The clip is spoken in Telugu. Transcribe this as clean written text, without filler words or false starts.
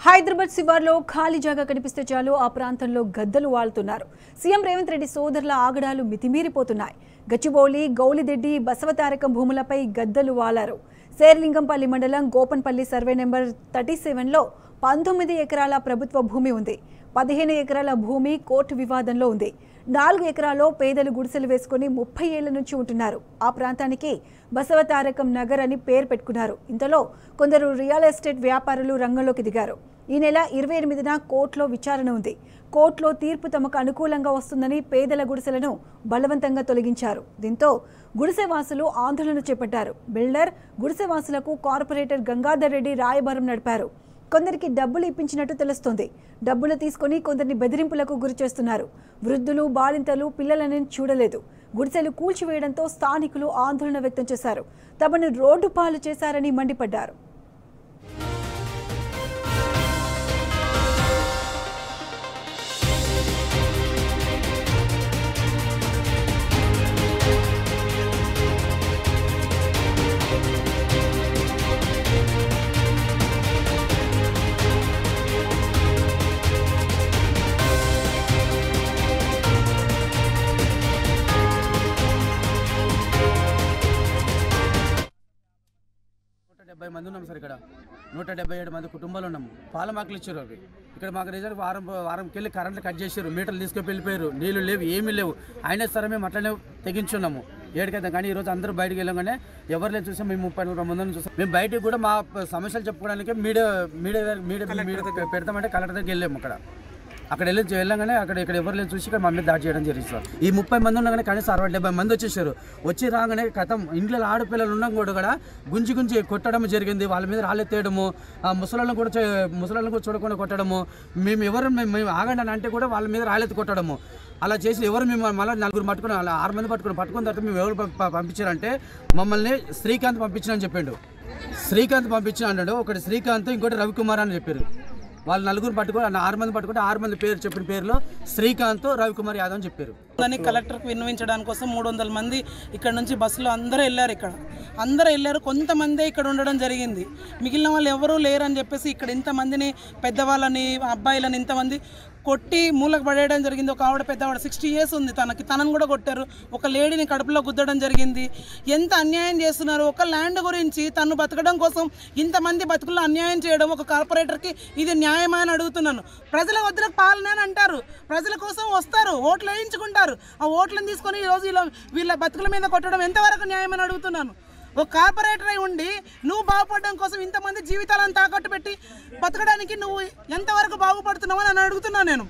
హైదరాబాద్ శివార్లో ఖాళీ జాగా కనిపిస్తే చాలు ఆ ప్రాంతంలో గద్దలు వాళ్తున్నారు. సీఎం రేవంత్ రెడ్డి సోదరుల ఆగడాలు మితిమీరిపోతున్నాయి. గచ్చిబౌలి, గౌలిదెడ్డి, బసవతారకం భూములపై గద్దలు వాలారు. శేర్లింగంపల్లి మండలం గోపన్పల్లి సర్వే నెంబర్ 37లో 19 ఎకరాల ప్రభుత్వ భూమి ఉంది. 15 ఎకరాల భూమి కోర్టు వివాదంలో ఉంది. 4 ఎకరాల్లో పేదలు గుడిసెలు వేసుకుని 30 ఏళ్ల నుంచి ఉంటున్నారు. ఆ ప్రాంతానికి బసవతారకం నగర్ అని పేరు పెట్టుకున్నారు. ఇంతలో కొందరు రియల్ ఎస్టేట్ వ్యాపారులు రంగంలోకి దిగారు. ఈ నెల 28న కోర్టులో విచారణ ఉంది. కోర్టులో తీర్పు తమకు అనుకూలంగా వస్తుందని పేదల గుడిసెలను బలవంతంగా తొలగించారు. దీంతో గుడిసెవాసులు ఆందోళన చేపట్టారు. బిల్డర్ గుడిసెవాసులకు కార్పొరేటర్ గంగాధర్ రెడ్డి రాయబారం నడిపారు. కొందరికి డబ్బులు ఇప్పించినట్టు తెలుస్తోంది. డబ్బులు తీసుకుని కొందరిని బెదిరింపులకు గురి చేస్తున్నారు. వృద్ధులు, బాలింతలు, పిల్లలను చూడలేదు. గుడిసెలు కూల్చివేయడంతో స్థానికులు ఆందోళన వ్యక్తం చేశారు. తమను రోడ్డు పాలు చేశారని మండిపడ్డారు. మంది ఉన్నాం సార్. ఇక్కడ 177 మంది కుటుంబాలు ఉన్నాము. పాలమాకులు ఇచ్చారు. అవి ఇక్కడ మాకు రిజర్వ్ వారంకి వెళ్ళి కరెంట్లు కట్ చేశారు. మీటర్లు తీసుకొని వెళ్ళిపోయారు. నీళ్లు లేవు, ఏమీ లేవు. అయినా సరే మేము అట్లనే తెగించున్నాము ఏడికైతే. కానీ ఈరోజు అందరూ బయటకు వెళ్ళగానే ఎవరు లేదు చూసాం. మేము 30-40 మందిని చూసాం. మేము బయటకు కూడా మా సమస్యలు చెప్పుకోవడానికి మీడియా పెడతామంటే కలెక్టర్ దగ్గరికి వెళ్ళాము. అక్కడ వెళ్ళగానే ఇక్కడ ఎవరు లేదు చూసి ఇక్కడ మా మీద దాడి చేయడం జరిగింది సార్. ఈ 30 మంది ఉండగానే కనీసం 60-70 మంది వచ్చేసారు. వచ్చి రాగానే కథం ఇంట్లో ఆడపిల్లలు ఉన్నాం కూడా గుంజి కొట్టడం జరిగింది. వాళ్ళ మీద రాళ్ళెత్తేయడము, ముసలాళ్ళను కూడా చూడకుండా కొట్టడము. మేము ఆగండి అంటే కూడా వాళ్ళ మీద రాళ్ళెత్తి కొట్టడము. అలా చేసి ఎవరు మేము మళ్ళీ 4 పట్టుకుని అలా 6 మంది పట్టుకున్న తర్వాత మేము ఎవరు పంపించారంటే మమ్మల్ని శ్రీకాంత్ పంపించిన చెప్పిండు. శ్రీకాంత్ పంపించిన అన్నాడు. ఒకటి శ్రీకాంత్, ఇంకోటి రవికుమార్ అని చెప్పారు. వాళ్ళు 4 పట్టుకొని 6 మంది పట్టుకుంటే 6 మంది పేరు చెప్పిన పేరులో శ్రీకాంత్, రవికుమార్ యాదవ్ అని చెప్పారు. కలెక్టర్కి విన్నవించడానికి కోసం 300 మంది ఇక్కడ నుంచి బస్సులో అందరూ వెళ్ళారు. కొంతమంది ఇక్కడ ఉండడం జరిగింది. మిగిలిన వాళ్ళు ఎవరూ లేరని చెప్పేసి ఇక్కడ ఇంతమందిని, పెద్దవాళ్ళని, అబ్బాయిలని ఇంతమంది కొట్టి మూలకు పడేయడం జరిగింది. ఒక ఆవిడ పెద్దవాడు 60 years ఉంది, తనను కూడా కొట్టారు. ఒక లేడీని కడుపులో గుద్దడం జరిగింది. ఎంత అన్యాయం చేస్తున్నారు. ఒక ల్యాండ్ గురించి తను బతకడం కోసం ఇంతమంది బతుకుల్లో అన్యాయం చేయడం ఒక కార్పొరేటర్కి ఇది న్యాయమా అని అడుగుతున్నాను. ప్రజల వద్దకు పాలన అని అంటారు. ప్రజల కోసం వస్తారు, ఓట్లు వేయించుకుంటారు. ఆ ఓట్లను తీసుకొని ఈరోజు వీళ్ళ బతుకుల మీద కొట్టడం ఎంతవరకు న్యాయమని అడుగుతున్నాను. ఒక కార్పొరేటర్ అయి ఉండి నువ్వు బాగుపడడం కోసం ఇంతమంది జీవితాలను తాకట్టు పెట్టి బతకడానికి నువ్వు ఎంతవరకు బాగుపడుతున్నావు అని అడుగుతున్నాను నేను.